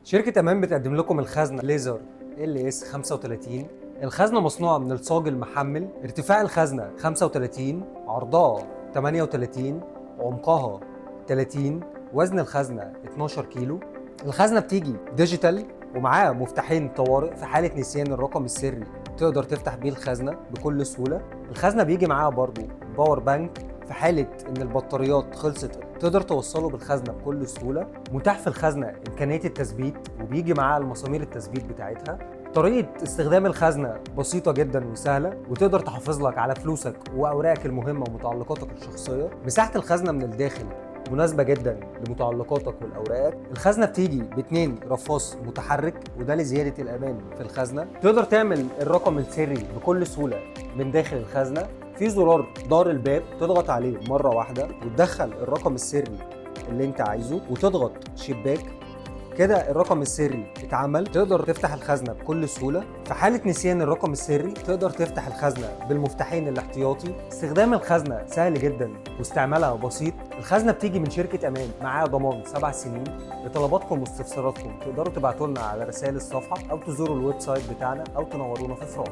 شركة أمان بتقدم لكم الخزنة ليزر LS35. الخزنة مصنوعة من الصاج المحمل. ارتفاع الخزنة 35، عرضها 38، عمقها 30، وزن الخزنة 12 كيلو. الخزنة بتيجي ديجيتال ومعاها مفتاحين طوارئ في حالة نسيان الرقم السري تقدر تفتح بيه الخزنة بكل سهولة. الخزنة بيجي معاها برضو باور بانك في حالة إن البطاريات خلصت تقدر توصله بالخزنة بكل سهولة. متاح في الخزنة إمكانية التثبيت وبيجي معاها المسامير التثبيت بتاعتها. طريقة استخدام الخزنة بسيطة جدا وسهلة وتقدر تحافظ لك على فلوسك وأوراقك المهمة ومتعلقاتك الشخصية. مساحة الخزنة من الداخل مناسبة جدا لمتعلقاتك والأوراقك. الخزنة بتيجي باتنين رفاص متحرك وده لزيادة الأمان في الخزنة. تقدر تعمل الرقم السري بكل سهولة من داخل الخزنة. في زرار ظهر الباب تضغط عليه مرة واحدة وتدخل الرقم السري اللي انت عايزه وتضغط شباك كده الرقم السري اتعمل. تقدر تفتح الخزنة بكل سهولة. في حالة نسيان الرقم السري تقدر تفتح الخزنة بالمفتاحين الاحتياطي. استخدام الخزنة سهل جدا واستعمالها بسيط. الخزنة بتيجي من شركة أمان معاها ضمان 7 سنين. لطلباتكم واستفساراتكم تقدروا تبعتوا لنا على رسائل الصفحة أو تزوروا الويب سايت بتاعنا أو تنورونا في فروع.